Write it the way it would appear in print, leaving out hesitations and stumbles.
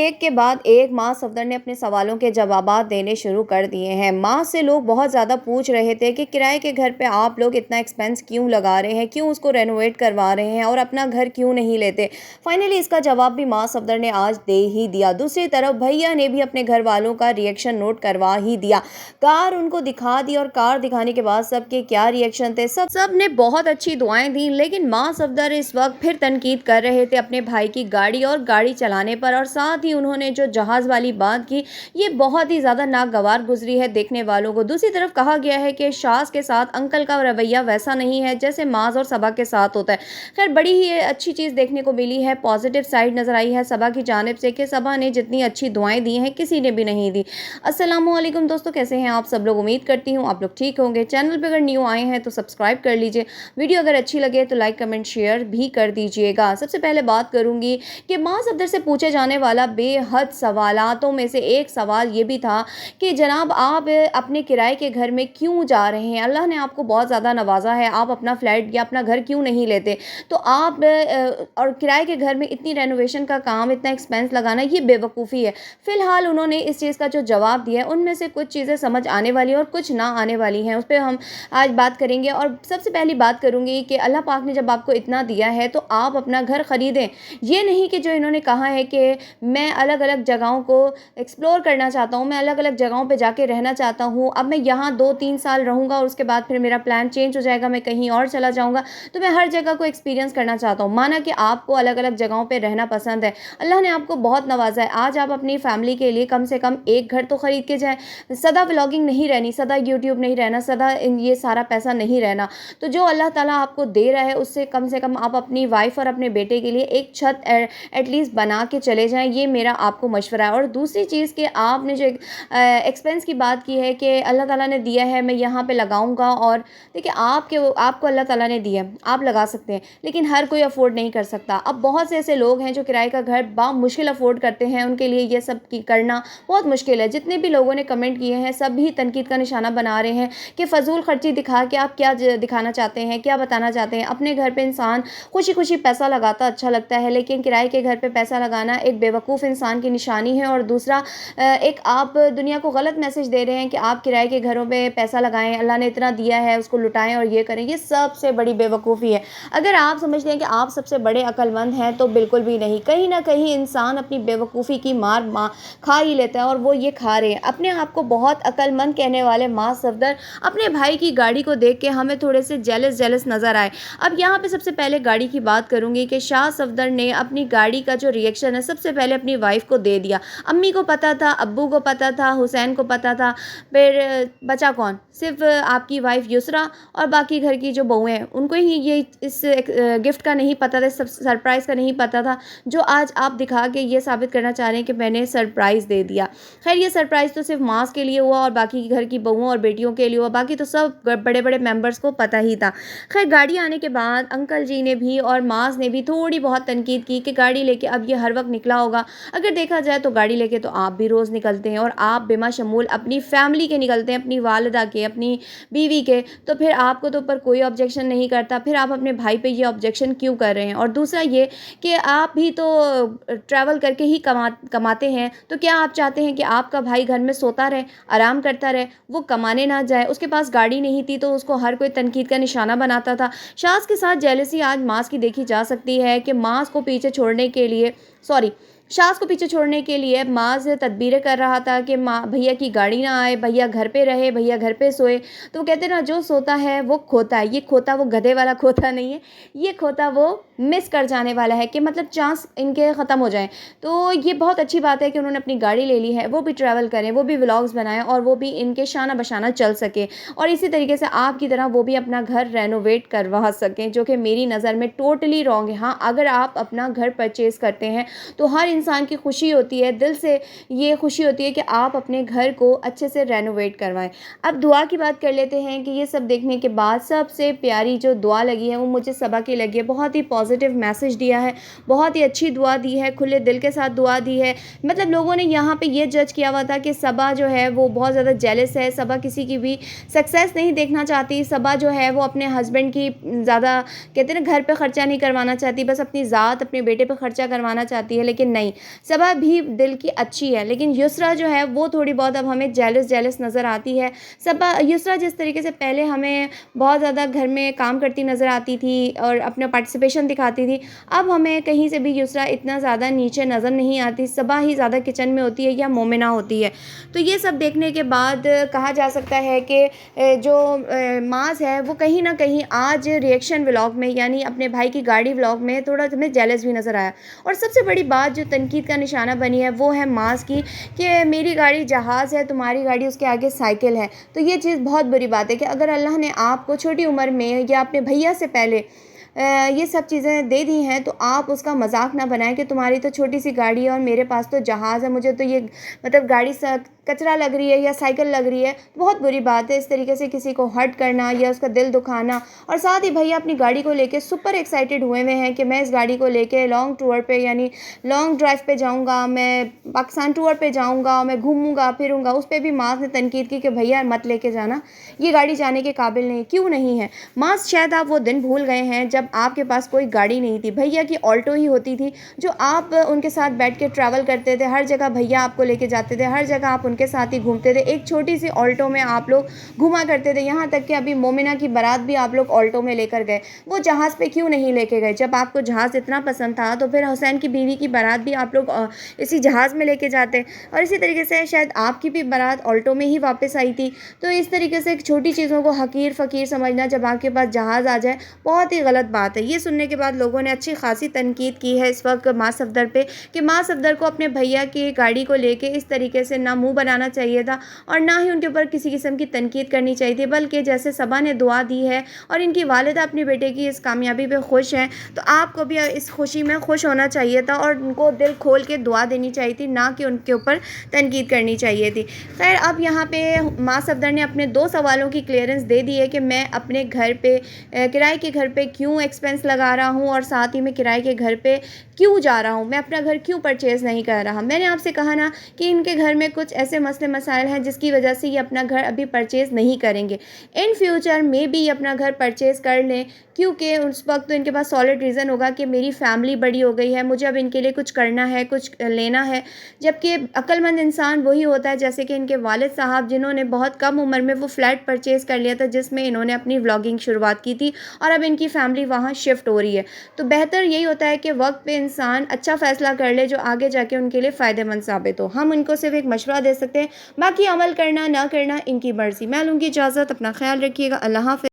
ایک کے بعد ایک मां सफदर ने अपने सवालों के जवाबात देने शुरू कर दिए हैं। मां से लोग बहुत ज़्यादा पूछ रहे थे कि किराए के घर पे आप लोग इतना एक्सपेंस क्यों लगा रहे हैं, क्यों उसको रेनोवेट करवा रहे हैं और अपना घर क्यों नहीं लेते। फाइनली इसका जवाब भी मां सफदर ने आज दे ही दिया। दूसरी तरफ भैया ने भी अपने घर वालों का रिएक्शन नोट करवा ही दिया। कार उनको दिखा दी और कार दिखाने के बाद सबके क्या रिएक्शन थे, सब ने बहुत अच्छी दुआएं दी। लेकिन मां सफदर इस वक्त फिर तनकीद कर रहे थे अपने भाई की गाड़ी और गाड़ी चलाने पर, और साथ ही उन्होंने जो जहाज़ वाली बात की ये बहुत ही ज़्यादा नागवार गुजरी है देखने वालों को। दूसरी तरफ कहा गया है कि शाज़ के साथ अंकल का रवैया वैसा नहीं है जैसे माज़ और सबा के साथ होता है। खैर बड़ी ही अच्छी चीज़ देखने को मिली है, पॉजिटिव साइड नज़र आई है सबा की जानिब से कि सबा ने जितनी अच्छी दुआएं दी हैं किसी ने भी नहीं दी। अस्सलामुअलैकुम दोस्तों, कैसे हैं आप सब लोग? उम्मीद करती हूँ आप लोग ठीक होंगे। चैनल पर अगर न्यू आए हैं तो सब्सक्राइब कर लीजिए। वीडियो अगर अच्छी लगे तो लाइक कमेंट शेयर भी कर दीजिएगा। सबसे पहले बात करूँगी कि मां सफदर से पूछे जाने वाला बेहद सवालातों में से एक सवाल ये भी था कि जनाब आप अपने किराए के घर में क्यों जा रहे हैं? अल्लाह ने आपको बहुत ज़्यादा नवाजा है, आप अपना फ्लैट या अपना घर क्यों नहीं लेते? तो आप और किराए के घर में इतनी रेनोवेशन का काम, इतना एक्सपेंस लगाना ये बेवकूफ़ी है। फ़िलहाल उन्होंने इस चीज़ का जो जवाब दिया है उनमें से कुछ चीज़ें समझ आने वाली हैं और कुछ ना आने वाली हैं, उस पर हम आज बात करेंगे। और सबसे पहली बात करूँगी कि अल्लाह पाक ने जब आपको इतना दिया है तो आप अपना घर ख़रीदें। ये नहीं कि जो इन्होंने कहा है कि मैं अलग अलग जगहों को एक्सप्लोर करना चाहता हूँ, मैं अलग अलग जगहों पे जाके रहना चाहता हूँ, अब मैं यहाँ 2-3 साल रहूँगा और उसके बाद फिर मेरा प्लान चेंज हो जाएगा, मैं कहीं और चला जाऊँगा, तो मैं हर जगह को एक्सपीरियंस करना चाहता हूँ। माना कि आपको अलग अलग जगहों पे रहना पसंद है, अल्लाह ने आपको बहुत नवाजा है, आज आप अपनी फैमिली के लिए कम से कम एक घर तो ख़रीद के जाएँ। सदा व्लॉगिंग नहीं रहनी, सदा यूट्यूब नहीं रहना, सदा ये सारा पैसा नहीं रहना। तो जो अल्लाह ताला आपको दे रहा है उससे कम से कम आप अपनी वाइफ और अपने बेटे के लिए एक छत एटलीस्ट बना के चले जाएं, ये मेरा आपको मशवरा है। और दूसरी चीज़ कि आपने जो एक्सपेंस की बात की है कि अल्लाह ताला ने दिया है मैं यहाँ पे लगाऊंगा, और देखिए आपको अल्लाह ताला ने दिया, आप लगा सकते हैं, लेकिन हर कोई अफोर्ड नहीं कर सकता। अब बहुत से ऐसे लोग हैं जो किराए का घर बामुश्किल अफोर्ड करते हैं, उनके लिए ये सब करना बहुत मुश्किल है। जितने भी लोगों ने कमेंट किए हैं सब भी तनकीद का निशाना बना रहे हैं कि फ़जूल खर्ची दिखा के आप क्या दिखाना चाहते हैं, क्या बताना चाहते हैं। अपने घर पे इंसान खुशी खुशी पैसा लगाता अच्छा लगता है, लेकिन किराए के घर पे पैसा लगाना एक बेवकूफ़ इंसान की निशानी है। और दूसरा एक आप दुनिया को गलत मैसेज दे रहे हैं कि आप किराए के घरों पे पैसा लगाएं, अल्लाह ने इतना दिया है उसको लुटाएं और ये करें, ये सबसे बड़ी बेवकूफ़ी है। अगर आप समझते हैं कि आप सबसे बड़े अक्लमंद हैं तो बिल्कुल भी नहीं। कहीं ना कहीं इंसान अपनी बेवकूफ़ी की मार खा ही लेता है, और वो ये खा रहे हैं। अपने आप को बहुत अक्लमंद कहने वाले मां सफदर अपने भाई की गाड़ी को देख के हमें थोड़े से जेलस नज़र आए। अब यहाँ पे सबसे पहले गाड़ी की बात करूँगी कि शाह सफदर ने अपनी गाड़ी का जो रिएक्शन है सबसे पहले अपनी वाइफ को दे दिया। अम्मी को पता था, अब्बू को पता था, हुसैन को पता था, फिर बचा कौन? सिर्फ आपकी वाइफ युसरा और बाकी घर की जो बहुएं हैं उनको ही ये इस गिफ्ट का नहीं पता था, सरप्राइज़ का नहीं पता था, जो आज आप दिखा के ये साबित करना चाह रहे हैं कि मैंने सरप्राइज़ दे दिया। खैर ये सरप्राइज़ तो सिर्फ मास के लिए हुआ और बाकी घर की बहुओं और बेटियों के लिए हुआ, बाकी तो सब बड़े बड़े मेंबर्स को पता ही था। खैर गाड़ी आने के बाद अंकल जी ने भी और मास ने भी थोड़ी बहुत तनकीद की कि गाड़ी लेके अब ये हर वक्त निकला होगा। अगर देखा जाए तो गाड़ी लेके तो आप भी रोज़ निकलते हैं, और आप बिमा शमूल अपनी फैमिली के निकलते हैं, अपनी वालिदा के, अपनी बीवी के, तो फिर आपको तो ऊपर कोई ऑब्जेक्शन नहीं करता, फिर आप अपने भाई पे ये ऑब्जेक्शन क्यों कर रहे हैं? और दूसरा ये कि आप भी तो ट्रैवल करके ही कमाते हैं, तो क्या आप चाहते हैं कि आपका भाई घर में सोता रहे, आराम करता रहे, वो कमाने ना जाए? उसके पास गाड़ी नहीं थी तो उसको हर कोई तनकीद का निशाना बनाता था। शाज़ के साथ जेलसी आज मास की देखी जा सकती है कि मास को पीछे छोड़ने के लिए शाज़ को पीछे छोड़ने के लिए माज़ तदबीरें कर रहा था कि भैया की गाड़ी ना आए, भैया घर पे रहे, भैया घर पे सोए। तो वो कहते ना जो सोता है वो खोता है। ये खोता वो गधे वाला खोता नहीं है, ये खोता वो मिस कर जाने वाला है कि मतलब चांस इनके ख़त्म हो जाएं। तो ये बहुत अच्छी बात है कि उन्होंने अपनी गाड़ी ले ली है, वो भी ट्रैवल करें, वो भी व्लॉग्स बनाएं और वो भी इनके शाना बशाना चल सके, और इसी तरीके से आपकी तरह वो भी अपना घर रेनोवेट करवा सकें, जो कि मेरी नज़र में टोटली रॉन्ग है। हाँ, अगर आप अपना घर परचेज़ करते हैं तो हर इंसान की खुशी होती है, दिल से ये खुशी होती है कि आप अपने घर को अच्छे से रेनोवेट करवाएं। अब दुआ की बात कर लेते हैं कि ये सब देखने के बाद सबसे प्यारी जो दुआ लगी है वो मुझे सबा की लगी है। बहुत ही पॉजिटिव मैसेज दिया है, बहुत ही अच्छी दुआ दी है, खुले दिल के साथ दुआ दी है। मतलब लोगों ने यहाँ पे ये जज किया हुआ था कि सबा जो है वो बहुत ज़्यादा जेलस है, सबा किसी की भी सक्सेस नहीं देखना चाहती, सबा जो है वो अपने हस्बैंड की ज़्यादा कहते हैं ना घर पे ख़र्चा नहीं करवाना चाहती, बस अपनी ज़ात अपने बेटे पे ख़र्चा करवाना चाहती है। लेकिन नहीं, नहीं, सबा भी दिल की अच्छी है, लेकिन युसरा जो है वो थोड़ी बहुत अब हमें जेलस नज़र आती है। सबा युसरा जिस तरीके से पहले हमें बहुत ज़्यादा घर में काम करती नज़र आती थी और अपना पार्टिसिपेशन दिखाती थी, अब हमें कहीं से भी युसरा इतना ज़्यादा नीचे नज़र नहीं आती, सबा ही ज़्यादा किचन में होती है या मोमिना होती है। तो ये सब देखने के बाद कहा जा सकता है कि जो माज़ है वो कहीं न कहीं आज रिएक्शन व्लॉग में, यानी अपने भाई की गाड़ी व्लॉग में, थोड़ा हमें जेलस भी नज़र आया। और सबसे बड़ी बात जो तनकीद का निशाना बनी है वो है माज़ की, कि मेरी गाड़ी जहाज़ है, तुम्हारी गाड़ी उसके आगे साइकिल है। तो ये चीज़ बहुत बुरी बात है कि अगर अल्लाह ने आपको छोटी उम्र में या अपने भैया से पहले ये सब चीज़ें दे दी हैं, तो आप उसका मजाक ना बनाएं कि तुम्हारी तो छोटी सी गाड़ी है और मेरे पास तो जहाज़ है, मुझे तो ये मतलब गाड़ी कचरा लग रही है या साइकिल लग रही है। बहुत बुरी बात है इस तरीके से किसी को हर्ट करना या उसका दिल दुखाना। और साथ ही भैया अपनी गाड़ी को लेके सुपर एक्साइटेड हुए हैं कि मैं इस गाड़ी को लेके लॉन्ग टूर पे, यानी लॉन्ग ड्राइव पे जाऊंगा, मैं पाकिस्तान टूर पे जाऊंगा, मैं घूमूंगा फिरूंगा। उस पर भी माँ ने तनकीद की कि भैया मत लेके जाना, ये गाड़ी जाने के काबिल नहीं। क्यों नहीं है माँ? शायद आप वो दिन भूल गए हैं जब आपके पास कोई गाड़ी नहीं थी, भैया की ऑल्टो ही होती थी, जो आप उनके साथ बैठ के ट्रैवल करते थे, हर जगह भैया आपको लेके जाते थे, हर जगह आप उनके साथ ही घूमते थे। एक छोटी सी ऑल्टो में आप लोग घुमा करते थे, यहाँ तक कि अभी मोमिना की बारात भी आप लोग ऑल्टो में लेकर गए। वो जहाज़ पे क्यों नहीं लेके गए? जब आपको जहाज़ इतना पसंद था तो फिर हुसैन की बीवी की बारात भी आप लोग इसी जहाज़ में लेके जाते। और इसी तरीके से शायद आपकी भी बारात ऑल्टो में ही वापस आई थी। तो इस तरीके से छोटी चीज़ों को हकीर फ़कीर समझना जब आपके पास जहाज़ आ जाए, बहुत ही गलत बात है। ये सुनने के बाद लोगों ने अच्छी खासी तनकीद की है इस वक्त माँ सफदर पे, कि माँ सफदर को अपने भैया की गाड़ी को लेके इस तरीके से ना मुंह बनाना चाहिए था और ना ही उनके ऊपर किसी किस्म की तनकीद करनी चाहिए थी, बल्कि जैसे सबा ने दुआ दी है और इनकी वालिदा अपने बेटे की इस कामयाबी पे खुश हैं, तो आपको भी इस खुशी में खुश होना चाहिए था और उनको दिल खोल के दुआ देनी चाहिए थी, ना कि उनके ऊपर तनकीद करनी चाहिए थी। खैर, अब यहाँ पे माँ सफदर ने अपने 2 सवालों की क्लियरेंस दे दी है कि मैं अपने घर पे किराए के घर पे क्यों एक्सपेंस लगा रहा हूँ और साथ ही मैं किराए के घर पे क्यों जा रहा हूँ, मैं अपना घर क्यों परचेज़ नहीं कर रहा। मैंने आपसे कहा ना कि इनके घर में कुछ ऐसे मसले मसाइल हैं जिसकी वजह से ये अपना घर अभी परचेज़ नहीं करेंगे। इन फ्यूचर में भी ये अपना घर परचेज़ कर लें, क्योंकि उस वक्त तो इनके पास सॉलिड रीज़न होगा कि मेरी फैमिली बड़ी हो गई है, मुझे अब इनके लिए कुछ करना है, कुछ लेना है। जबकि अक्लमंद इंसान वही होता है जैसे कि इनके वालिद साहब, जिन्होंने बहुत कम उम्र में वो फ्लैट परचेज़ कर लिया था जिसमें इन्होंने अपनी व्लॉगिंग शुरुआत की थी और अब इनकी फैमिली वहाँ शिफ्ट हो रही है। तो बेहतर यही होता है कि वक्त पे इंसान अच्छा फ़ैसला कर ले जो आगे जाके उनके लिए फ़ायदेमंद साबित हो। हम उनको सिर्फ एक मशवरा दे सकते हैं, बाकी अमल करना ना करना इनकी मर्ज़ी। मैं लूँगी इजाज़त, अपना ख्याल रखिएगा। अल्लाह हाफ़िज़।